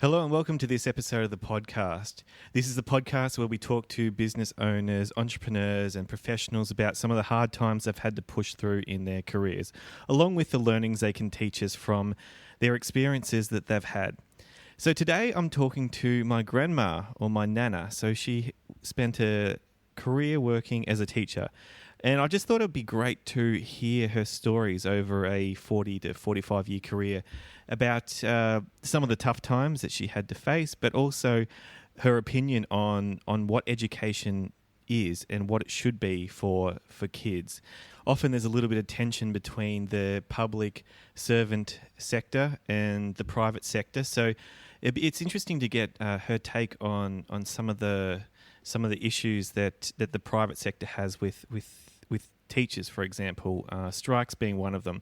Hello and welcome to this episode of the podcast. This is the podcast where we talk to business owners, entrepreneurs and professionals about some of the hard times they've had to push through in their careers, along with the learnings they can teach us from their experiences that they've had. So today I'm talking to my grandma, or my nana. So she spent a career working as a teacher. And I just thought it'd be great to hear her stories over a 40 to 45 year career about some of the tough times that she had to face, but also her opinion on what education is and what it should be for kids. Often there's a little bit of tension between the public servant sector and the private sector. So it's interesting to get her take on some of the issues that the private sector has with teachers, for example, strikes being one of them.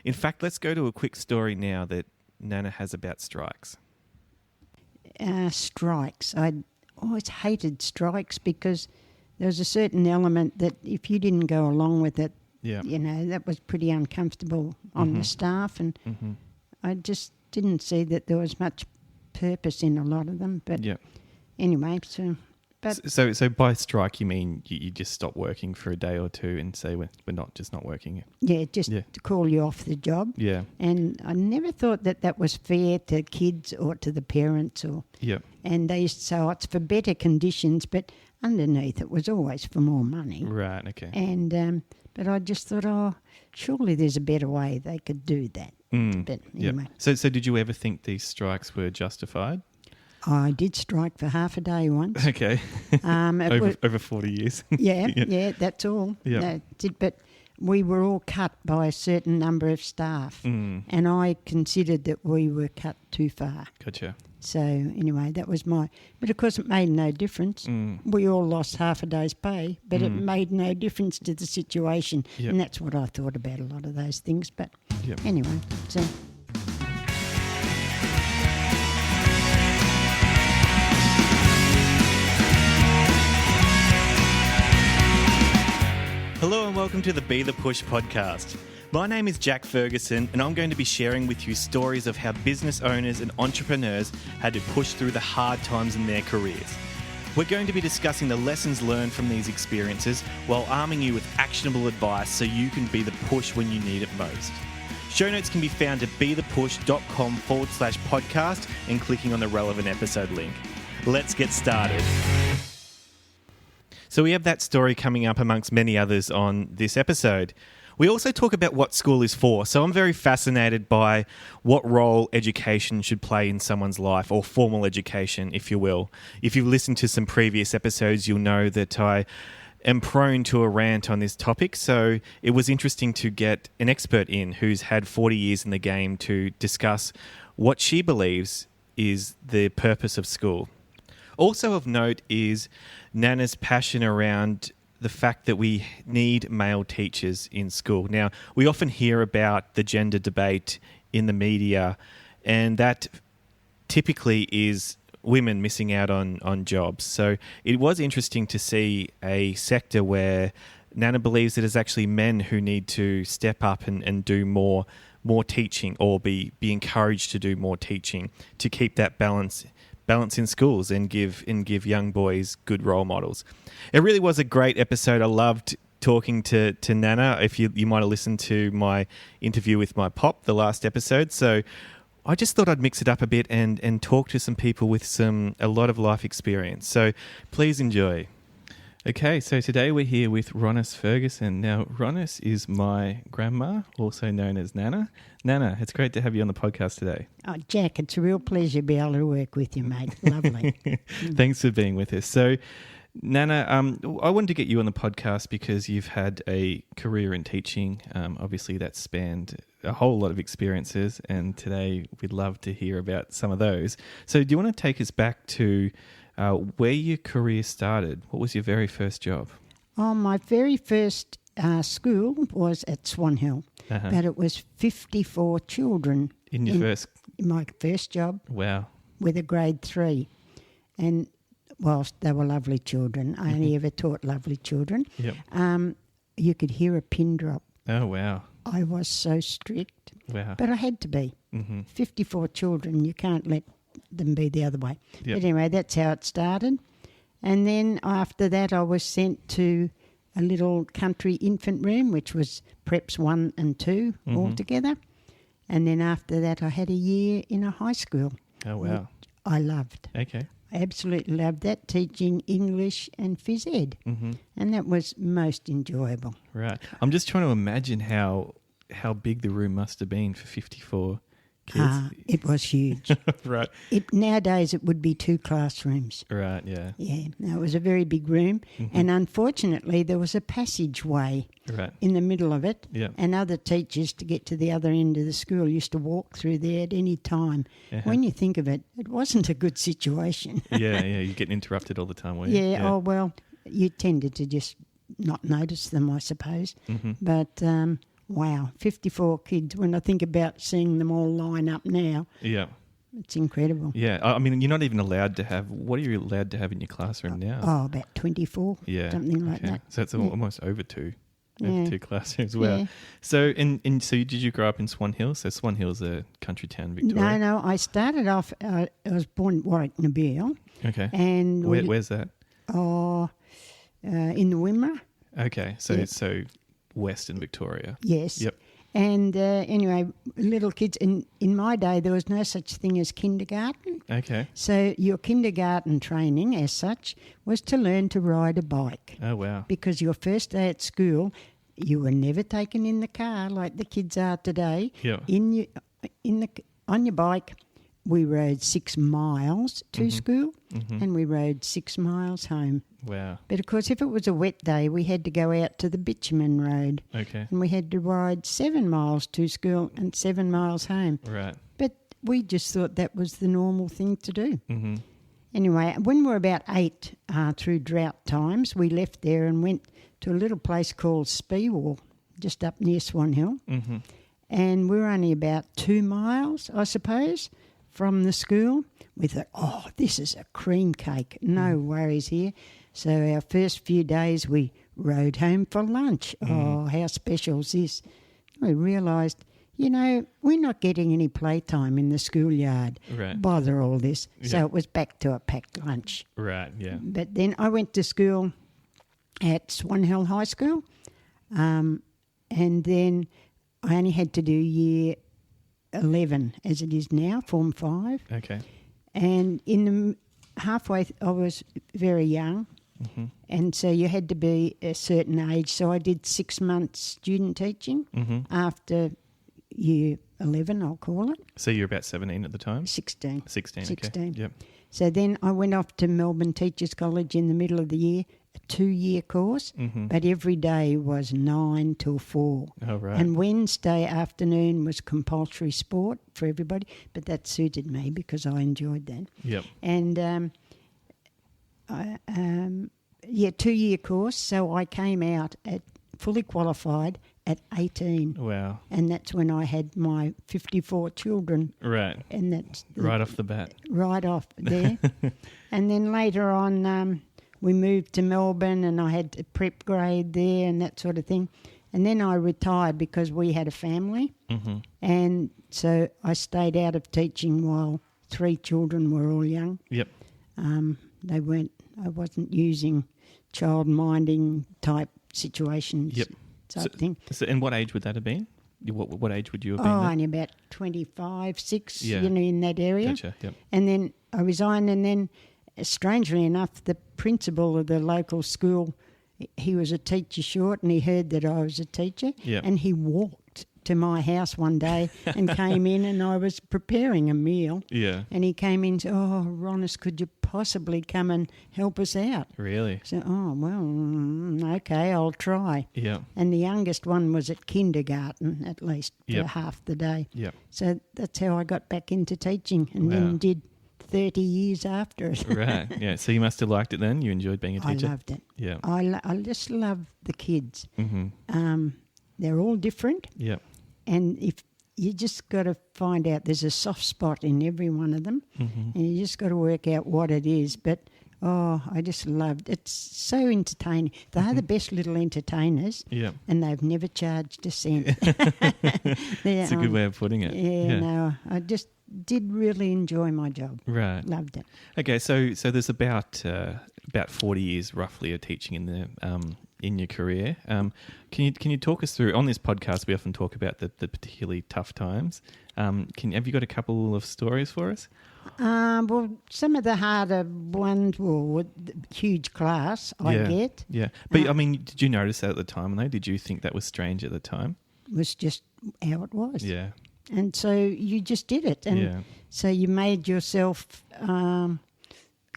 In fact, let's go to a quick story now that Nana has about strikes. Strikes. I always hated strikes because there was a certain element that if you didn't go along with it, that was pretty uncomfortable on the staff, and I just didn't see that there was much purpose in a lot of them. But anyway, So by strike, you mean you just stop working for a day or two and say we're not working? Yeah, to call you off the job. Yeah. And I never thought that was fair to kids or to the parents. And they used to say, it's for better conditions, but underneath it was always for more money. Right, okay. And but I just thought, surely there's a better way they could do that. But anyway. So did you ever think these strikes were justified? I did strike for half a day once. Okay. Over 40 years. Yeah, that's all. Yeah. But we were all cut by a certain number of staff, and I considered that we were cut too far. Gotcha. So anyway, that was but of course it made no difference. We all lost half a day's pay, but it made no difference to the situation. Yep. And that's what I thought about a lot of those things. But anyway, so... Hello and welcome to the Be The Push podcast. My name is Jack Ferguson and I'm going to be sharing with you stories of how business owners and entrepreneurs had to push through the hard times in their careers. We're going to be discussing the lessons learned from these experiences while arming you with actionable advice so you can be the push when you need it most. Show notes can be found at bethepush.com/podcast and clicking on the relevant episode link. Let's get started. So we have that story coming up amongst many others on this episode. We also talk about what school is for. So I'm very fascinated by what role education should play in someone's life, or formal education, if you will. If you've listened to some previous episodes, you'll know that I am prone to a rant on this topic. So it was interesting to get an expert in who's had 40 years in the game to discuss what she believes is the purpose of school. Also of note is Nana's passion around the fact that we need male teachers in school. Now, we often hear about the gender debate in the media, and that typically is women missing out on jobs. So it was interesting to see a sector where Nana believes that it's actually men who need to step up and do more teaching, or be encouraged to do more teaching to keep that balance in schools and give young boys good role models. It really was a great episode. I loved talking to Nana. If you might have listened to my interview with my pop, the last episode. So I just thought I'd mix it up a bit and talk to some people with a lot of life experience. So please enjoy. Okay, so today we're here with Rhonice Ferguson. Now, Rhonice is my grandma, also known as Nana. Nana, it's great to have you on the podcast today. Oh, Jack, it's a real pleasure to be able to work with you, mate. Lovely. Thanks for being with us. So, Nana, I wanted to get you on the podcast because you've had a career in teaching. Obviously, that's spanned a whole lot of experiences, and today we'd love to hear about some of those. So, do you want to take us back to where your career started? What was your very first job? Oh, my very first school was at Swan Hill, but it was 54 children. My first job? Wow. With a grade 3. And whilst they were lovely children, I only ever taught lovely children, you could hear a pin drop. Oh, wow. I was so strict. Wow. But I had to be. 54 children, you can't let them be the other way. Yep. But anyway, that's how it started. And then after that, I was sent to a little country infant room, which was preps 1 and 2 altogether. And then after that, I had a year in a high school. Oh, wow. I loved. Okay. I absolutely loved that, teaching English and phys ed. And that was most enjoyable. Right. I'm just trying to imagine how big the room must have been for 54 kids. It was huge. Right. Nowadays, it would be 2 classrooms. Right, yeah. Yeah, no, it was a very big room. And unfortunately, there was a passageway in the middle of it. Yeah. And other teachers, to get to the other end of the school, used to walk through there at any time. When you think of it, it wasn't a good situation. Yeah, you're getting interrupted all the time, weren't you? Yeah, oh, well, you tended to just not notice them, I suppose. But... wow, 54 kids. When I think about seeing them all line up now, it's incredible. Yeah, I mean, you're not even allowed to have... What are you allowed to have in your classroom now? Oh, about 24, something like that. So it's almost over 2. Over 2 classrooms. Wow. Yeah. So, so did you grow up in Swan Hill? So Swan Hill's a country town, Victoria. No. I started off... I was born in Warwick, Nabil. Okay. And where's that? In the Wimmera. Okay, so Western Victoria. Yes. Yep. And anyway, little kids, in my day, there was no such thing as kindergarten. Okay. So your kindergarten training, as such, was to learn to ride a bike. Oh, wow. Because your first day at school, you were never taken in the car like the kids are today. Yeah. On your bike, we rode 6 miles to school and we rode 6 miles home. Wow. But of course, if it was a wet day, we had to go out to the bitumen road. Okay. And we had to ride 7 miles to school and 7 miles home. Right. But we just thought that was the normal thing to do. Anyway, when we were about 8, through drought times, we left there and went to a little place called Speewall, just up near Swan Hill. And we were only about 2 miles, I suppose, from the school. We thought, this is a cream cake. No worries here. So our first few days we rode home for lunch. Oh, how special is this? We realised, we're not getting any playtime in the schoolyard. Right. Bother all this. Yeah. So it was back to a packed lunch. Right, yeah. But then I went to school at Swan Hill High School, and then I only had to do year 11 as it is now, Form 5. Okay. And in the halfway, I was very young, and so you had to be a certain age. So I did 6 months student teaching after year 11, I'll call it. So you're about 17 at the time? 16. 16, 16. Okay. Yep. So then I went off to Melbourne Teachers College in the middle of the year, a 2-year course, but every day was 9 till 4. Oh, right. And Wednesday afternoon was compulsory sport for everybody, but that suited me because I enjoyed that. Yep. And 2-year course, so I came out at fully qualified at 18. Wow. And that's when I had my 54 children. Right. And that's... right off the bat. Right off there. And then later on, we moved to Melbourne and I had a prep grade there and that sort of thing. And then I retired because we had a family. And so I stayed out of teaching while 3 children were all young. Yep. I wasn't using child minding type situations. Yep. Type thing. So, and what age would that have been? What age would you have been? Oh, there? only about 25, 6, in that area. Gotcha, yep. And then I resigned, and then, strangely enough, the principal of the local school, he was a teacher short, and he heard that I was a teacher, and he walked to my house one day and came in, and I was preparing a meal. Yeah. And he came in and said, Rhonice, could you possibly come and help us out? Really? So, okay, I'll try. Yeah. And the youngest one was at kindergarten, at least, for half the day. Yep. So that's how I got back into teaching and then did 30 years after it. Right, yeah. So you must have liked it then? You enjoyed being a teacher? I loved it. Yeah. I just love the kids. They're all different. Yeah. And if you just got to find out there's a soft spot in every one of them, and you just got to work out what it is. But I just loved it. It's so entertaining. They are the best little entertainers, and they've never charged a cent. It's a good way of putting it. No, I just did really enjoy my job. Right. Loved it. Okay, so there's about 40 years roughly of teaching in your career. Can you talk us through, on this podcast we often talk about the particularly tough times. Have you got a couple of stories for us? Well, some of the harder ones were huge class, I get. Yeah. But, did you notice that at the time, though? Did you think that was strange at the time? It was just how it was. Yeah. And so you just did it. And so you made yourself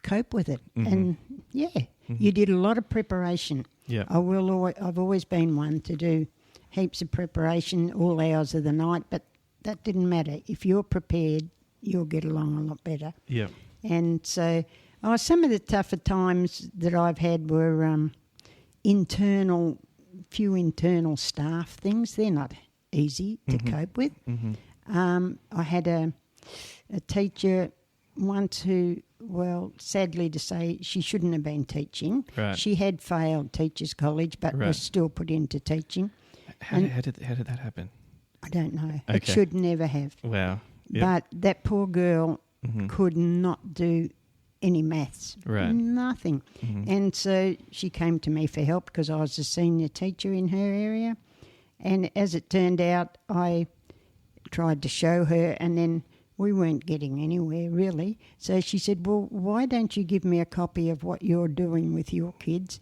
cope with it. And, you did a lot of preparation. Yeah. I've always been one to do heaps of preparation all hours of the night, but that didn't matter. If you're prepared, you'll get along a lot better. Yeah. And so some of the tougher times that I've had were few internal staff things. They're not easy to cope with. I had a teacher once who, sadly to say, she shouldn't have been teaching. Right. She had failed Teachers College but was still put into teaching. How did that happen? I don't know. Okay. It should never have. Wow. Yep. But that poor girl could not do any maths. Right. Nothing. And so she came to me for help because I was a senior teacher in her area. And as it turned out, I tried to show her, and then we weren't getting anywhere really. So she said, well, why don't you give me a copy of what you're doing with your kids?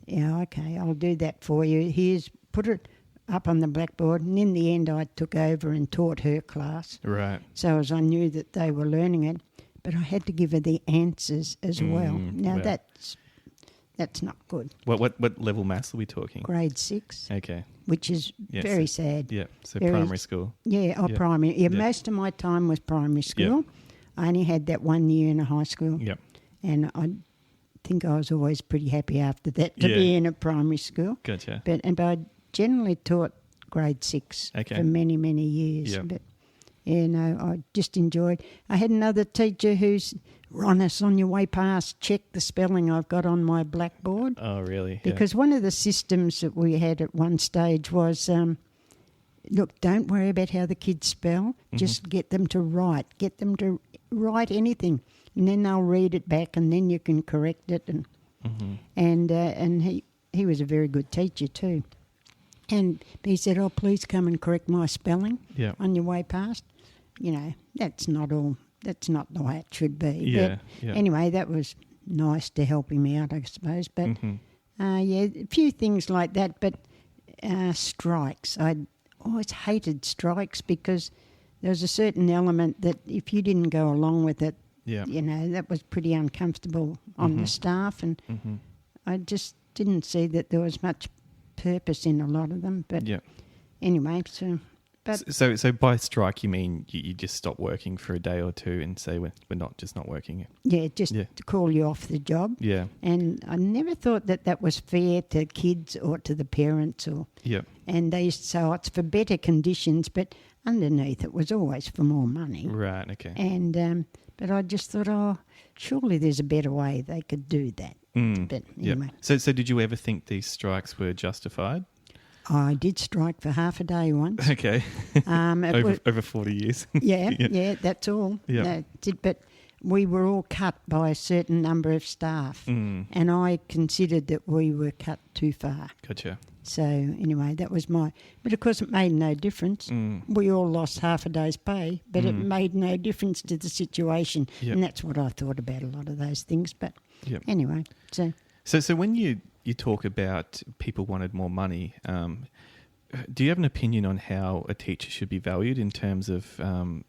Yeah, okay, I'll do that for you. Put it up on the blackboard. And in the end, I took over and taught her class. Right. So as I knew that they were learning it, but I had to give her the answers as well. Now that's not good. What level maths are we talking? Grade 6. Okay. Which is very sad. Yeah, so primary school. Yeah, primary. Yeah, most of my time was primary school. I only had that 1 year in a high school. Yep. And I think I was always pretty happy after that to be in a primary school. Gotcha. But I generally taught grade 6 for many, many years. Yep. But, I just enjoyed. I had another teacher who's, Rhonice, on your way past, check the spelling I've got on my blackboard. Oh, really? Because one of the systems that we had at one stage was, look, don't worry about how the kids spell. Just get them to write. Get them to write anything. And then they'll read it back and then you can correct it. And he was a very good teacher too. And he said, oh, please come and correct my spelling on your way past. That's not the way it should be. Anyway, that was nice to help him out, I suppose. But, a few things like that. But strikes, I always hated strikes because there was a certain element that if you didn't go along with it, that was pretty uncomfortable on the staff. And I just didn't see that there was much purpose in a lot of them. But anyway, so... So by strike you mean you just stop working for a day or two and say we're not working? Yeah, just to call you off the job. Yeah. And I never thought that was fair to kids or to the parents. And they used to say, it's for better conditions, but underneath it was always for more money. Right, okay. And but I just thought, surely there's a better way they could do that. But anyway. So did you ever think these strikes were justified? I did strike for half a day once. Okay. Over 40 years. Yeah, that's all. Yeah. That's it. But we were all cut by a certain number of staff. And I considered that we were cut too far. Gotcha. So anyway, that was but of course it made no difference. We all lost half a day's pay, but it made no difference to the situation. And that's what I thought about a lot of those things. But anyway, So when you talk about people wanted more money, do you have an opinion on how a teacher should be valued in terms of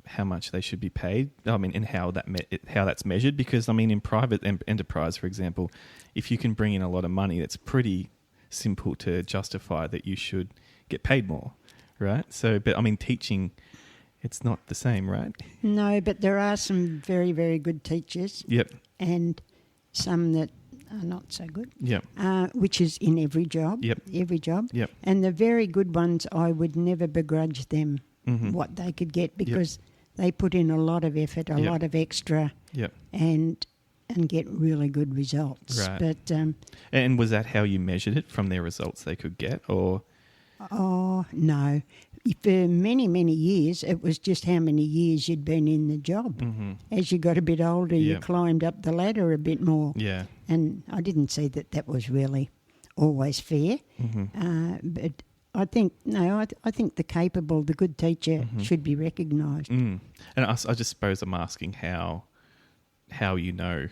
how much they should be paid? And how that's measured? Because in private enterprise, for example, if you can bring in a lot of money, it's pretty simple to justify that you should get paid more, right? So, but teaching, it's not the same, right? No, but there are some very, very good teachers. Yep. And some that are not so good. Yep. Which is in every job. Yep. Every job. Yep. And the very good ones, I would never begrudge them what they could get because they put in a lot of effort, a lot of extra. Yep. And and get really good results. Right. But and was that how you measured it, from their results they could get, or? Oh, no. For many, many years, it was just how many years you'd been in the job. Mm-hmm. As you got a bit older, you Yep. climbed up the ladder a bit more. Yeah. And I didn't see that was really always fair. Mm-hmm. But I think, I think the capable, the good teacher should be recognised. Mm. And I just suppose I'm asking how you know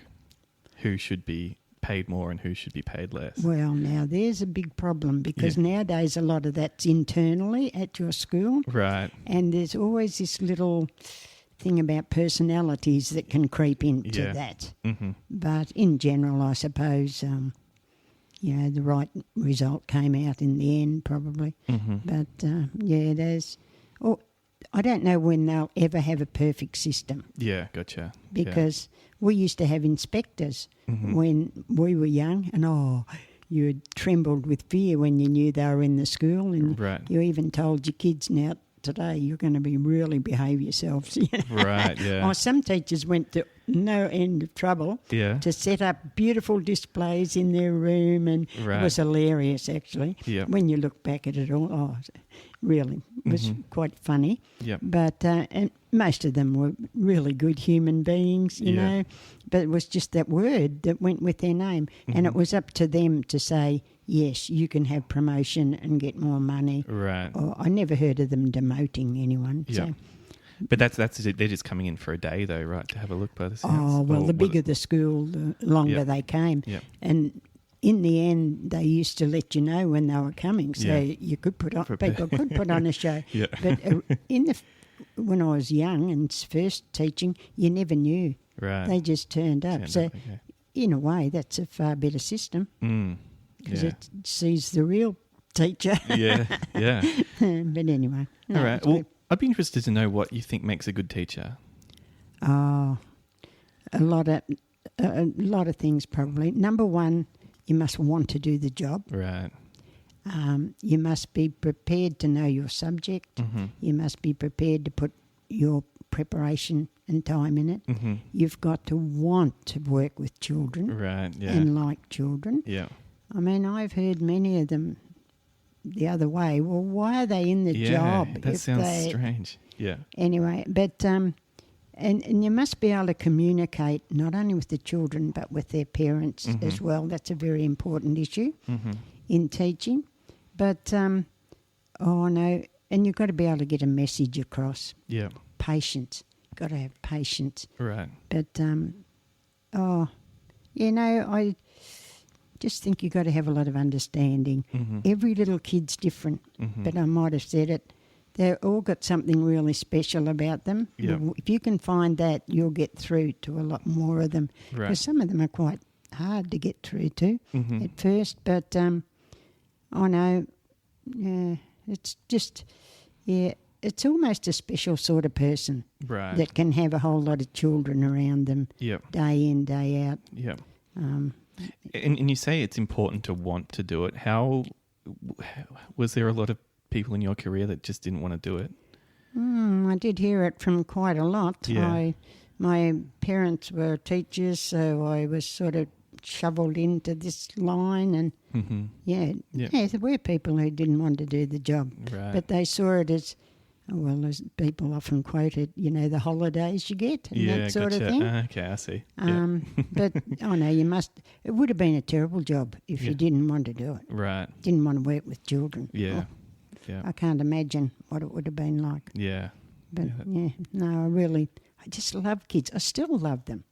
who should be paid more and who should be paid less. Well, now there's a big problem because nowadays a lot of that's internally at your school. Right. And there's always this little thing about personalities that can creep into that. Mm-hmm. But in general, I suppose, the right result came out in the end probably. Mm-hmm. But, I don't know when they'll ever have a perfect system. Yeah, gotcha. Because we used to have inspectors when we were young, and you trembled with fear when you knew they were in the school, and you even told your kids, now today you're going to be really behave yourselves. Right, yeah. Some teachers went to no end of trouble to set up beautiful displays in their room, and it was hilarious actually when you look back at it all. Really, it was quite funny. Yep. But and most of them were really good human beings, you know. But it was just that word that went with their name, and it was up to them to say, yes, you can have promotion and get more money. Right. Or I never heard of them demoting anyone. Yeah. So. But that's it. They're just coming in for a day though, right? To have a look by the sounds. Oh well, the bigger the school, the longer they came. Yep. And in the end, they used to let you know when they were coming, so you could people could put on a show. But when I was young and first teaching, you never knew. Right. They just turned up. In a way, that's a far better system because it sees the real teacher. Yeah. But anyway, all right. Well, I'd be interested to know what you think makes a good teacher. Oh, a lot of things probably. Number one, you must want to do the job. Right. You must be prepared to know your subject. Mm-hmm. You must be prepared to put your preparation and time in it. Mm-hmm. You've got to want to work with children. Right, yeah. And like children. Yeah. I mean, I've heard many of them the other way. Well, why are they in the job? Yeah, that sounds strange. Yeah. Anyway, but... And you must be able to communicate not only with the children but with their parents as well. That's a very important issue in teaching. But, and you've got to be able to get a message across. Yeah. Patience. Got to have patience. Right. But, I just think you've got to have a lot of understanding. Every little kid's different, but I might have said it. They've all got something really special about them. Yep. If you can find that, you'll get through to a lot more of them. Because some of them are quite hard to get through to at first. But it's just, it's almost a special sort of person that can have a whole lot of children around them day in, day out. Yeah. And you say it's important to want to do it. How was there a lot of people in your career that just didn't want to do it? I did hear it from quite a lot. Yeah. My parents were teachers, so I was sort of shoveled into this line, and there were people who didn't want to do the job, but they saw it as, as people often quote it, the holidays you get and that sort of thing. Okay, I see. But you must. It would have been a terrible job if you didn't want to do it. Right. Didn't want to work with children. Yeah. I can't imagine what it would have been like. Yeah. But I just love kids. I still love them.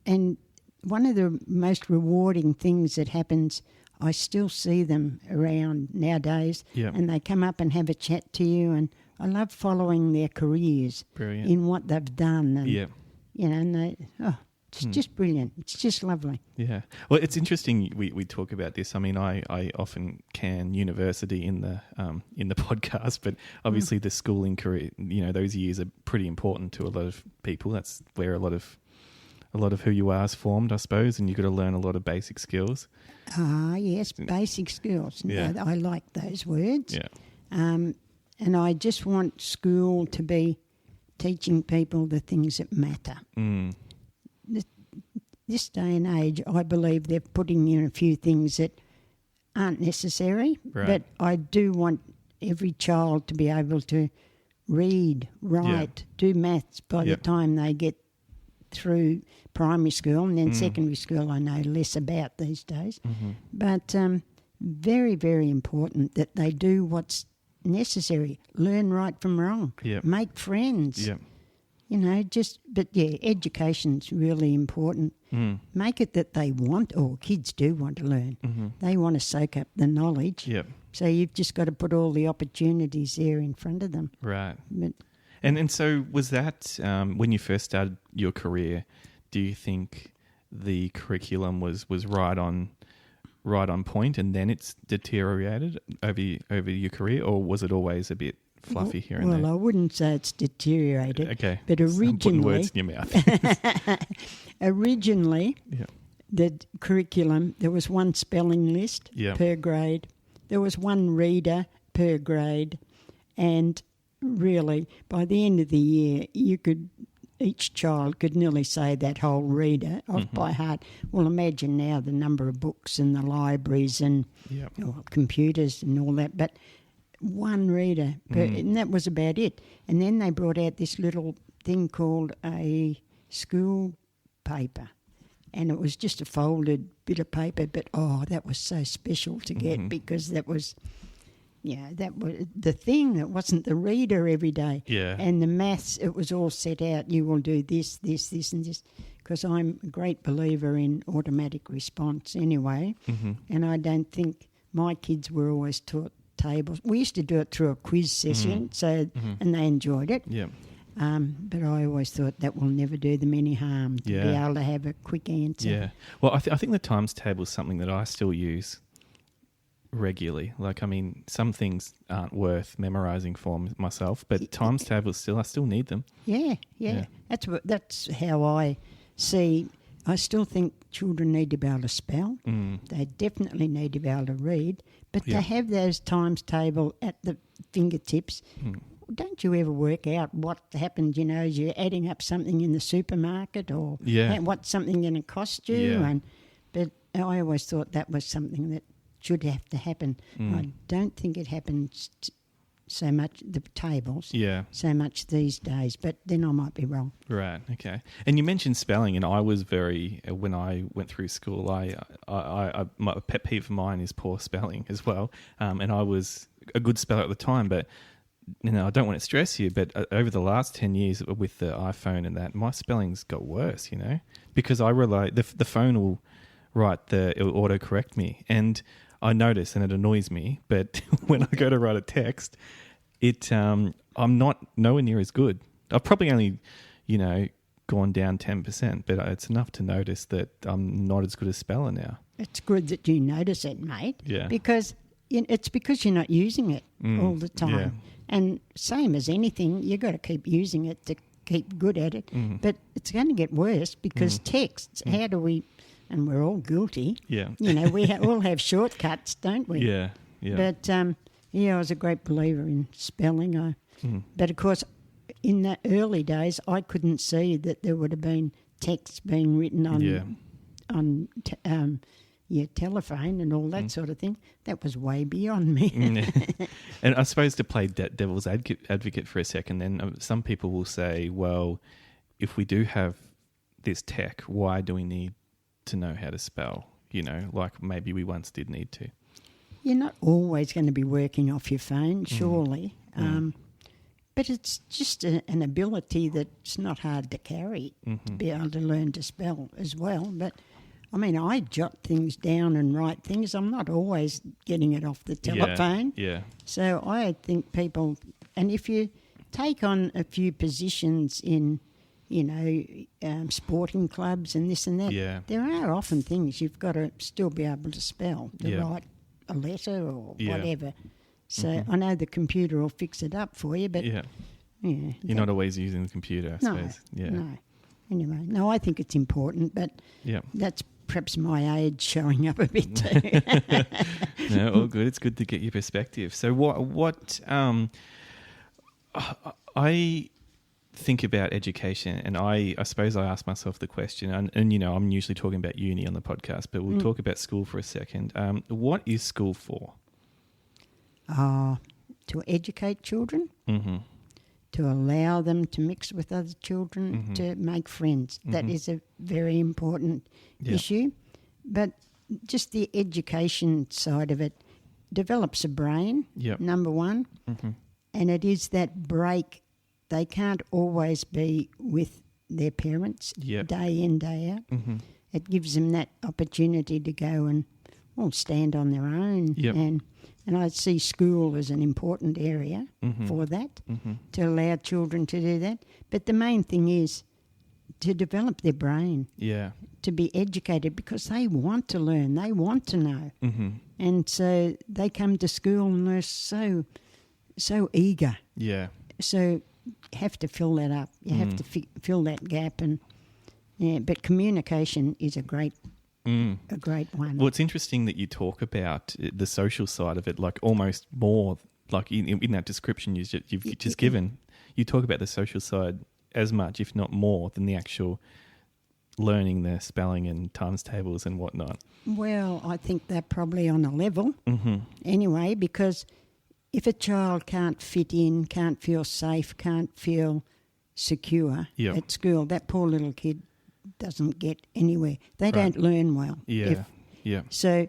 And one of the most rewarding things that happens, I still see them around nowadays, and they come up and have a chat to you, and I love following their careers in what they've done. And, and they, it's just brilliant. It's just lovely. Yeah. Well, it's interesting we talk about this. I mean, I often can university in the podcast, but obviously the schooling career, those years are pretty important to a lot of people. That's where a lot of who you are is formed, I suppose, and you've got to learn a lot of basic skills. Yes, basic skills. Yeah. I like those words. Yeah. And I just want school to be teaching people the things that matter. this day and age, I believe they're putting in a few things that aren't necessary. Right. But I do want every child to be able to read, write, do maths by the time they get through primary school, and then secondary school I know less about these days. But very, very important that they do what's necessary. Learn right from wrong. Make friends. Education's really important. Make it that they want, or kids do want to learn. They want to soak up the knowledge. So you've just got to put all the opportunities there in front of them. Right. But, and so was that when you first started your career, do you think the curriculum was right on point and then it's deteriorated over your career, or was it always a bit fluffy here and there? Well, I wouldn't say it's deteriorated. Okay. But originally... I'm putting words in your mouth. Originally, the curriculum, there was one spelling list per grade. There was one reader per grade. And really, by the end of the year, each child could nearly say that whole reader off by heart. Well, imagine now the number of books in the libraries and computers and all that. But one reader, and that was about it. And then they brought out this little thing called a school paper. And it was just a folded bit of paper, but that was so special to get because that was the thing. That wasn't the reader every day. Yeah. And the maths, it was all set out. You will do this, this, this and this. Because I'm a great believer in automatic response anyway. And I don't think my kids were always taught tables. We used to do it through a quiz session, and they enjoyed it. But I always thought that will never do them any harm to be able to have a quick answer. Yeah. Well, I think the times table is something that I still use regularly. Like, I mean, some things aren't worth memorising for myself, but times tables I still need them. Yeah. That's how I see. I still think children need to be able to spell. They definitely need to be able to read. But to have those times table at the fingertips, don't you ever work out what happened, as you're adding up something in the supermarket or what's something going to cost you? But I always thought that was something that should have to happen. I don't think it happens so much, the tables, so much these days, but then I might be wrong. Right, okay. And you mentioned spelling, and I was when I went through school, my pet peeve of mine is poor spelling as well, and I was a good speller at the time, but I don't want to stress you, but over the last 10 years with the iPhone and that, my spelling's got worse, because I rely, the phone will it'll auto-correct me, and I notice, and it annoys me, but when I go to write a text, I'm not nowhere near as good. I've probably only, gone down 10%, but it's enough to notice that I'm not as good a speller now. It's good that you notice it, mate. Yeah. Because it's because you're not using it all the time. Yeah. And same as anything, you've got to keep using it to keep good at it. But it's going to get worse because texts, how do we... And we're all guilty. Yeah. We all have shortcuts, don't we? Yeah. But, I was a great believer in spelling. But, of course, in the early days, I couldn't see that there would have been text being written on telephone and all that sort of thing. That was way beyond me. And I suppose to play devil's advocate for a second, then some people will say, well, if we do have this tech, why do we need to know how to spell, like maybe we once did need to? You're not always going to be working off your phone, surely. But it's just an ability that's not hard to carry, to be able to learn to spell as well. But, I mean, I jot things down and write things. I'm not always getting it off the telephone. Yeah. So I think people... And if you take on a few positions in... sporting clubs and this and that. Yeah. There are often things you've got to still be able to spell, to write a letter or whatever. So I know the computer will fix it up for you, but... Yeah. You're not always using the computer, I suppose. Yeah. No. Anyway, I think it's important, but that's perhaps my age showing up a bit too. No, all good. It's good to get your perspective. So what think about education, and I suppose I ask myself the question, and you know, I'm usually talking about uni on the podcast, but we'll talk about school for a second. What is school for? To educate children, to allow them to mix with other children, to make friends. That is a very important issue. But just the education side of it develops a brain, number one, and it is that break. They can't always be with their parents day in, day out. It gives them that opportunity to go and stand on their own. And I see school as an important area for that, to allow children to do that. But the main thing is to develop their brain, to be educated, because they want to learn, they want to know. And so they come to school and they're so eager. So you have to fill that up. You have to fill that gap. And but communication is a great one. Well, it's interesting that you talk about the social side of it, like almost more, like in that description you've just given, you talk about the social side as much, if not more, than the actual learning the spelling and times tables and whatnot. Well, I think they're probably on a level anyway, because if a child can't fit in, can't feel safe, can't feel secure at school, that poor little kid doesn't get anywhere. They don't learn well. So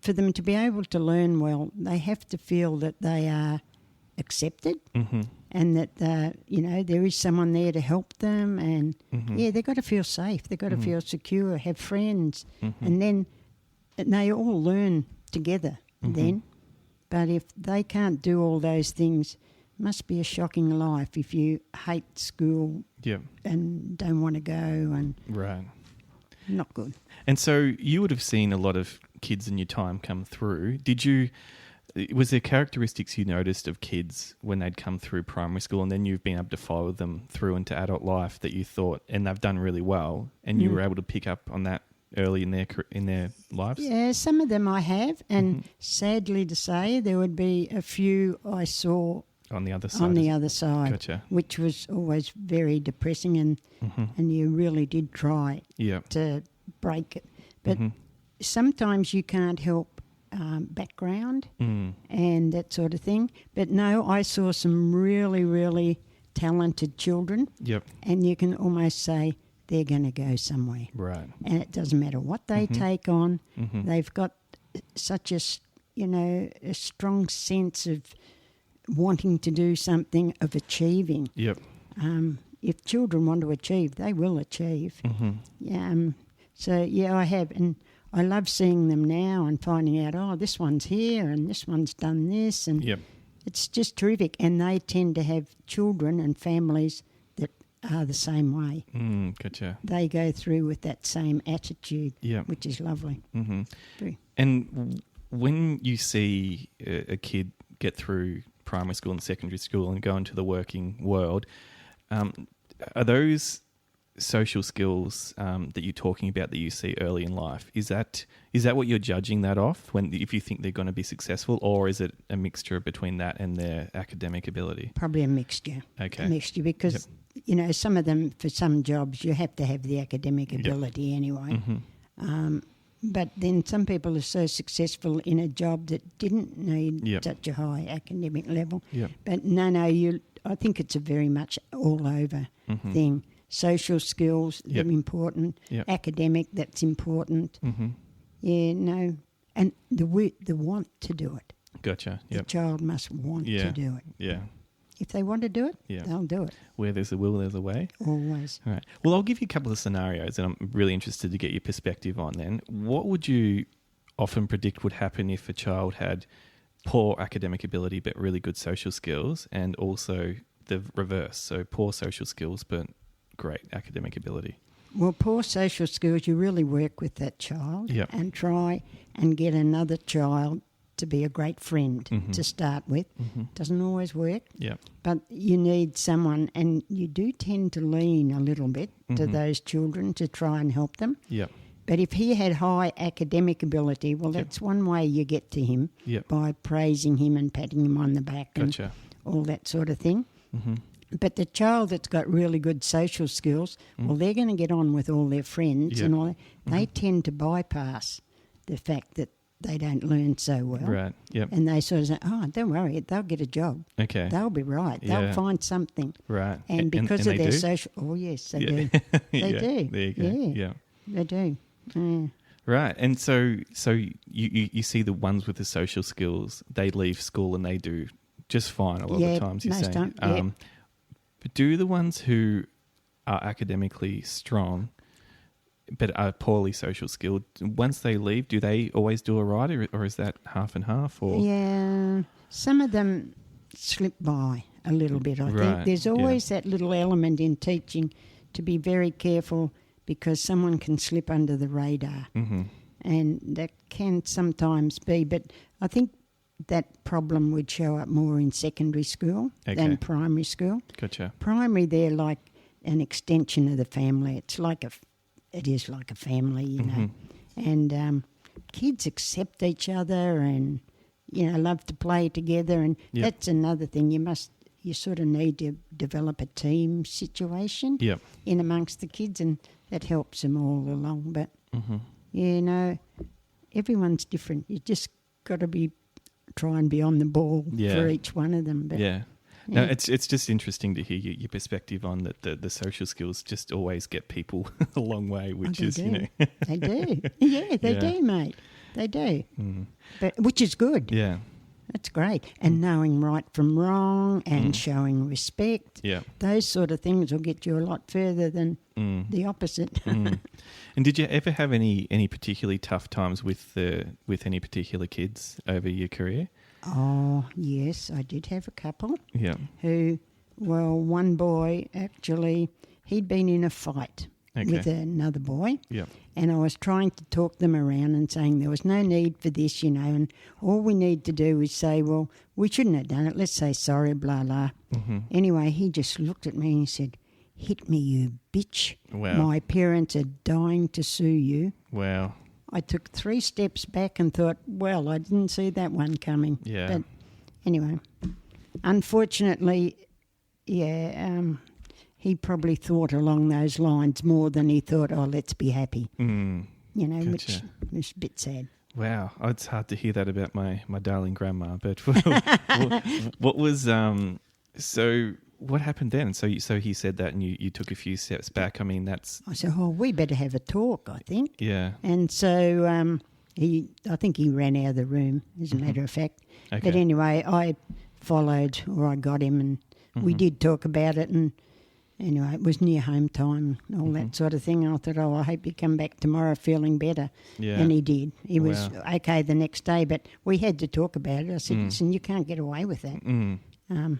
for them to be able to learn well, they have to feel that they are accepted and that, there is someone there to help them. And, they've got to feel safe. They've got to feel secure, have friends. And then they all learn together then. But if they can't do all those things, it must be a shocking life if you hate school and don't want to go. And not good. And so you would have seen a lot of kids in your time come through. Was there characteristics you noticed of kids when they'd come through primary school, and then you've been able to follow them through into adult life that you thought, and they've done really well, and you were able to pick up on that early in their lives? Yeah, some of them I have, and sadly to say, there would be a few I saw on the other side. Gotcha. Which was always very depressing, and you really did try to break it. But sometimes you can't help background and that sort of thing. But no, I saw some really, really talented children, and you can almost say they're going to go somewhere. Right. And it doesn't matter what they take on. They've got such a strong sense of wanting to do something, of achieving. If children want to achieve, they will achieve. I have, and I love seeing them now and finding out, this one's here and this one's done this, and it's just terrific. And they tend to have children and families that are the same way. Gotcha. They go through with that same attitude, which is lovely. And when you see a kid get through primary school and secondary school and go into the working world, are those social skills that you're talking about that you see early in life, is that what you're judging that off if you think they're going to be successful, or is it a mixture between that and their academic ability? Probably a mixture. Okay. A mixture, because some of them, for some jobs, you have to have the academic ability anyway. But then some people are so successful in a job that didn't need such a high academic level. But I think it's a very much all over thing. Social skills, they're important. Academic, that's important. And the want to do it. Gotcha. The child must want to do it. If they want to do it, they'll do it. Where there's a will, there's a way. Always. All right. Well, I'll give you a couple of scenarios, and I'm really interested to get your perspective on then. What would you often predict would happen if a child had poor academic ability but really good social skills, and also the reverse, so poor social skills but great academic ability? Well, poor social skills, you really work with that child and try and get another child to be a great friend to start with. Doesn't always work, but you need someone, and you do tend to lean a little bit to those children to try and help them. But if he had high academic ability, well, that's one way you get to him, by praising him and patting him on the back and all that sort of thing. But the child that's got really good social skills, well, they're going to get on with all their friends and all that. They tend to bypass the fact that they don't learn so well. Right, yep. And they sort of say, oh, don't worry, they'll get a job. Okay. They'll be right. They'll find something. Right. And because and of their do? social... Oh, yes, they do. They do. There you go. Yeah. They do. Yeah. Right. And so you see the ones with the social skills, they leave school and they do just fine a lot of the times, you're most saying. don't. But do the ones who are academically strong but are poorly social skilled, once they leave, do they always do all right, or is that half and half? Or Yeah, some of them slip by a little bit, I think. There's always that little element in teaching to be very careful, because someone can slip under the radar. Mm-hmm. And that can sometimes be, but I think that problem would show up more in secondary school than primary school. Gotcha. Primary, they're like an extension of the family. It is like a family, you know. And kids accept each other and, you know, love to play together. And that's another thing. You sort of need to develop a team situation in amongst the kids, and that helps them all along. But, you know, everyone's different. You just got to try and be on the ball for each one of them. But, No, it's just interesting to hear your perspective on that. The social skills just always get people a long way, which is, you know. They do. Yeah, they do, mate. They do. But which is good. Yeah. That's great. And knowing right from wrong and showing respect. Yeah. Those sort of things will get you a lot further than the opposite. And did you ever have any particularly tough times with any particular kids over your career? Oh, yes, I did have a couple. Yeah. One boy, actually, he'd been in a fight with another boy. Yeah. And I was trying to talk them around and saying there was no need for this, you know, and all we need to do is say, well, we shouldn't have done it. Let's say sorry, blah, blah. Anyway, he just looked at me and he said, hit me, you bitch. Wow. My parents are dying to sue you. Wow. I took 3 steps back and thought, well, I didn't see that one coming. Yeah. But anyway, unfortunately, he probably thought along those lines more than he thought, oh, let's be happy. You know, which is a bit sad. Wow. Oh, it's hard to hear that about my darling grandma. But what was so what happened then? So he said that and you took a few steps back. I mean, I said, oh, we better have a talk, I think. Yeah. And so I think he ran out of the room, as a matter of fact. Okay. But anyway, I followed, or I got him, and we did talk about it. And anyway, it was near home time, all that sort of thing. And I thought, oh, I hope you come back tomorrow feeling better. Yeah. And he did. He was okay the next day, but we had to talk about it. I said, listen, you can't get away with that.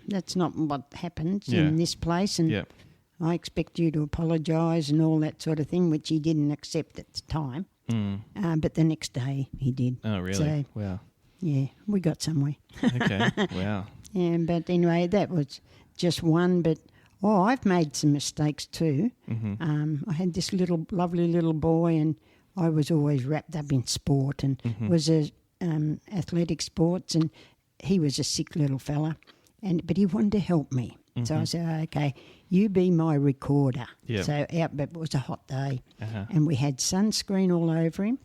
That's not what happens in this place. And I expect you to apologise and all that sort of thing, which he didn't accept at the time. But the next day he did. Oh, really? So, wow. Yeah, we got somewhere. Okay, wow. Yeah, but anyway, that was just one. But, I've made some mistakes too. I had this lovely little boy, and I was always wrapped up in sport and was athletic sports, and he was a sick little fella, but he wanted to help me. So I said, okay, you be my recorder. Yep. So but it was a hot day, and we had sunscreen all over him.